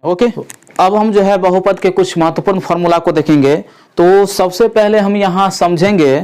Okay, अब हम जो है बहुपद के कुछ महत्वपूर्ण फॉर्मूला को देखेंगे। तो सबसे पहले हम यहाँ समझेंगे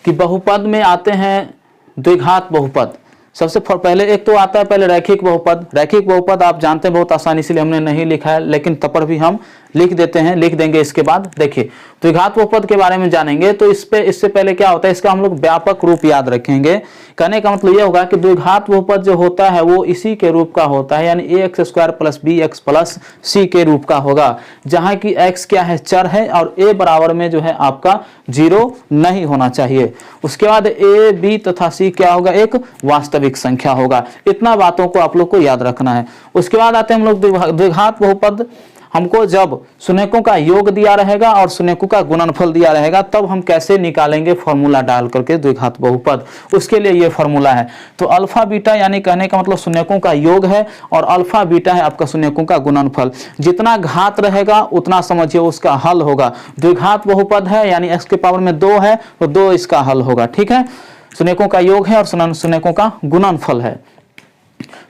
कि बहुपद में आते हैं द्विघात बहुपद। सबसे पहले एक तो आता है पहले रैखिक बहुपद। रैखिक बहुपद आप जानते हैं बहुत आसानी, इसलिए हमने नहीं लिखा है, लेकिन तब पर भी हम लिख देते हैं, लिख देंगे। इसके बाद देखिए द्विघात बहुपद के बारे में जानेंगे। तो इससे पहले क्या होता है, इसका हम लोग व्यापक रूप याद रखेंगे। कहने का मतलब यह होगा कि द्विघात बहुपद जो होता है वो इसी के रूप का होता है, यानी ax² + bx + c के रूप का होगा, जहां की x क्या है, चर है, और a बराबर में जो है आपका 0 नहीं होना चाहिए। उसके बाद a, b तथा c क्या होगा, एक वास्तविक संख्या होगा। इतना बातों को आप लोग को याद रखना है। उसके बाद आते हैं हम लोग द्विघात बहुपद। हमको जब शून्यकों का योग दिया रहेगा और शून्यकों का गुणनफल दिया रहेगा, तब हम कैसे निकालेंगे फॉर्मूला डाल करके द्विघात बहुपद, उसके लिए ये फॉर्मूला है। तो अल्फा बीटा यानी कहने का मतलब शून्यकों का योग है, और अल्फा बीटा है आपका शून्यकों का गुणनफल। जितना घात रहेगा उतना समझिए उसका हल होगा। द्विघात बहुपद है यानी x के पावर में 2 है, तो 2 इसका हल होगा। ठीक है, शून्यकों का योग है और शून्यकों का गुणनफल है।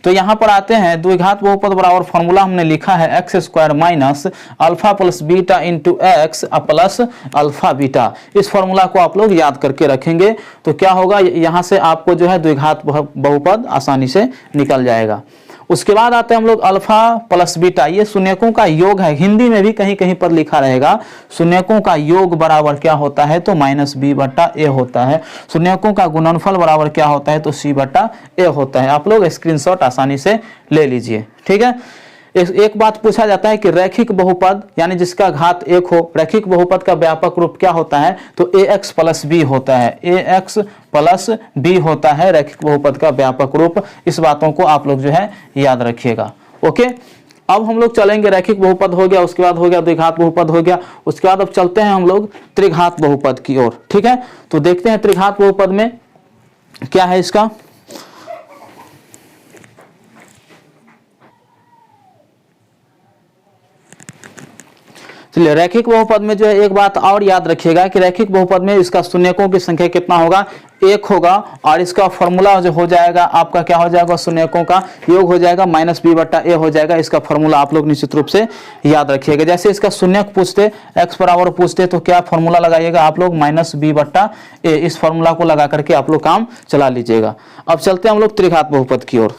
तो यहां पर आते हैं द्विघात बहुपद बराबर फॉर्मूला हमने लिखा है x² - alpha + beta × x + alpha beta. इस फॉर्मूला को आप लोग याद करके रखेंगे तो क्या होगा, यहां से आपको जो है द्विघात बहुपद आसानी से निकल जाएगा। उसके बाद आते हैं हम लोग अल्फा + बीटा। ये शून्यकों का योग है, हिंदी में भी कहीं कहीं पर लिखा रहेगा शून्यकों का योग बराबर क्या होता है, तो -b/a होता है। शून्यकों का गुणनफल बराबर क्या होता है, तो c/a होता है। आप लोग स्क्रीनशॉट आसानी से ले लीजिए। ठीक है, एक बात पूछा जाता है कि रैखिक बहुपद यानी जिसका घात 1 हो, रैखिक बहुपद का व्यापक रूप क्या होता है, तो ax + b होता है। ax + b होता है रैखिक बहुपद का व्यापक रूप। इस बातों को आप लोग जो है याद रखिएगा। ओके, अब हम लोग चलेंगे, रैखिक बहुपद हो गया, उसके बाद हो गया द्विघात बहुपद हो गया। उसके बाद अब चलते हैं हम लोग त्रिघात बहुपद की ओर। ठीक है, तो देखते हैं त्रिघात बहुपद में क्या है इसका। चलिए, रैखिक बहुपद में जो है एक बात और याद रखिएगा कि रैखिक बहुपद में इसका शून्यकों की संख्या कितना होगा, 1 होगा, और इसका फॉर्मूला जो हो जाएगा आपका क्या हो जाएगा, शून्यकों का योग हो जाएगा, -b/a हो जाएगा। इसका फॉर्मूला आप लोग निश्चित रूप से याद रखिएगा। जैसे इसका शून्यक पूछते, x बराबर पूछते, तो क्या फॉर्मूला लगाइएगा आप लोग, -b/a। इस फॉर्मूला को लगा करके आप लोग काम चला लीजिएगा। अब चलते हैं हम लोग त्रिघात बहुपद की ओर।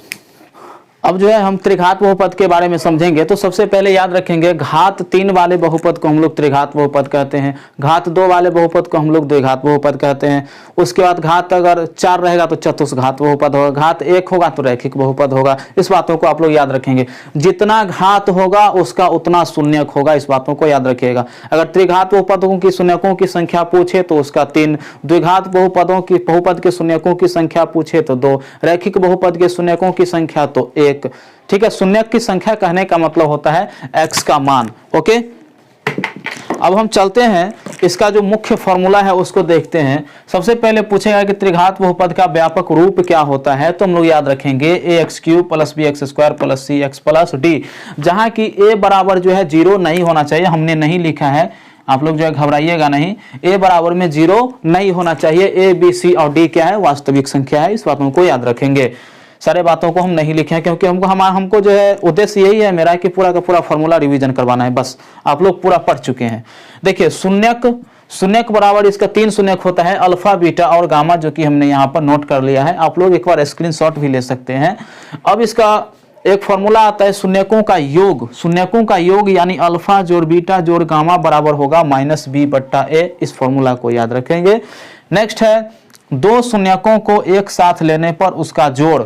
अब जो है हम त्रिघात बहुपद के बारे में समझेंगे। तो सबसे पहले याद रखेंगे घात 3 वाले बहुपद को हम लोग त्रिघात बहुपद कहते हैं, घात 2 वाले बहुपद को हम लोग द्विघात बहुपद कहते हैं। उसके बाद घात अगर 4 रहेगा तो चतुष्घात बहुपद होगा, घात 1 होगा तो रैखिक बहुपद होगा। इस बातों को आप लोग याद रखेंगे। जितना घात होगा उसका उतना शून्यक होगा, इस बातों को याद रखिएगा। अगर त्रिघात बहुपदों की शून्यकों की संख्या पूछे तो उसका 3, द्विघात बहुपद के शून्यकों की संख्या पूछे तो 2, रैखिक बहुपद के शून्यकों की संख्या तो 1। ठीक है, शून्यक की संख्या कहने का मतलब होता है x का मान। ओके, अब हम चलते हैं, इसका जो मुख्य फॉर्मूला है उसको देखते हैं। सबसे पहले पूछेगा कि त्रिघात बहुपद का व्यापक रूप क्या होता है, तो हम लोग याद रखेंगे ax³ + bx² + cx + d, जहां की a बराबर जो है 0 नहीं होना चाहिए। हमने नहीं लिखा है, आप लोग जो है घबराइएगा नहीं, a बराबर में 0 नहीं होना चाहिए। a, b, c और d क्या है, वास्तविक संख्या है। इस बातों को याद रखेंगे। सारे बातों को हम नहीं लिखे हैं क्योंकि हमको जो है उद्देश्य यही है मेरा कि पूरा का पूरा फॉर्मूला रिवीजन करवाना है, बस। आप लोग पूरा पढ़ चुके हैं। देखिए शून्यक बराबर इसका 3 शून्यक होता है, अल्फा बीटा और गामा, जो कि हमने यहाँ पर नोट कर लिया है। आप लोग एक बार स्क्रीनशॉट भी ले सकते हैं। अब इसका एक फॉर्मूला आता है शून्यकों का योग। शून्यकों का योग यानी अल्फा जोड़ बीटा जोड़ गामा बराबर होगा -b/a। इस फॉर्मूला को याद रखेंगे। नेक्स्ट है 2 शून्यकों को एक साथ लेने पर उसका जोड़,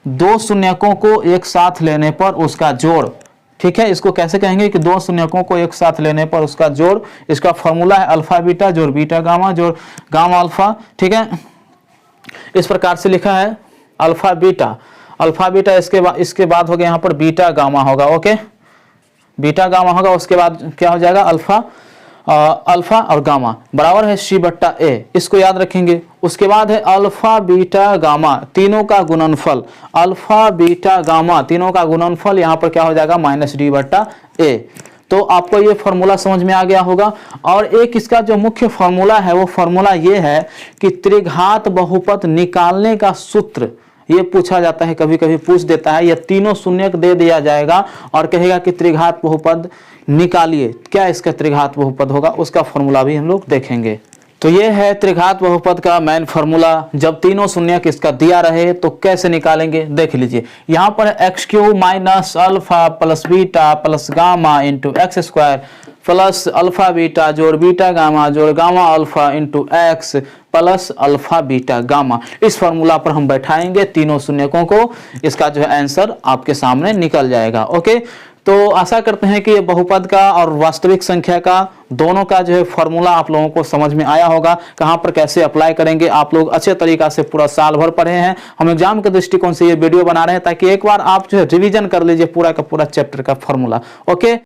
2 शून्यकों को एक साथ लेने पर उसका जोड़। ठीक है, इसको कैसे कहेंगे कि 2 शून्यकों को एक साथ लेने पर उसका जोड़। इसका फॉर्मूला है अल्फा बीटा जोड़ बीटा गामा जोड़ गामा अल्फा। ठीक है, इस प्रकार से लिखा है अल्फा बीटा इसके बाद हो गया यहाँ पर बीटा गामा होगा। ओके, बीटा गामा होगा, उसके बाद क्या हो जाएगा, अल्फा और गामा बराबर है c/a। इसको याद रखेंगे। उसके बाद है अल्फा बीटा गामा तीनों का गुणनफल, अल्फा बीटा गामा तीनों का गुणनफल यहाँ पर क्या हो जाएगा, -d/a। तो आपको ये फॉर्मूला समझ में आ गया होगा। और एक इसका जो मुख्य फॉर्मूला है वो फॉर्मूला ये है कि त्रिघात बहुपद निकालने का सूत्र ये पूछा जाता है, कभी कभी पूछ देता है। ये तीनों शून्यक दे दिया जाएगा और कहेगा कि त्रिघात बहुपद निकालिए। क्या इसका त्रिघात बहुपद होगा, उसका फॉर्मूला भी हम लोग देखेंगे। तो ये है त्रिघात बहुपद का मेन फॉर्मूला। जब तीनों शून्यक इसका दिया रहे तो कैसे निकालेंगे देख लीजिए। यहाँ पर x cube minus alpha plus beta plus gamma into x square plus alpha beta जोड़ beta gamma alpha into x plus alpha beta gamma, इस फॉर्मूला पर हम बैठाएंगे तीनों शून्यकों को। इसका जो है आंसर आपके सामने निकल जाएगा। ओके, तो आशा करते हैं कि ये बहुपद का और वास्तविक संख्या का दोनों का जो है फॉर्मूला आप लोगों को समझ में आया होगा। कहां पर कैसे अप्लाई करेंगे आप लोग अच्छे तरीका से पूरा साल भर पढ़े हैं। हम एग्जाम के दृष्टिकोण से ये वीडियो बना रहे हैं ताकि एक बार आप जो है रिवीजन कर लीजिए पूरा का पूरा चैप्टर का फॉर्मूला। ओके।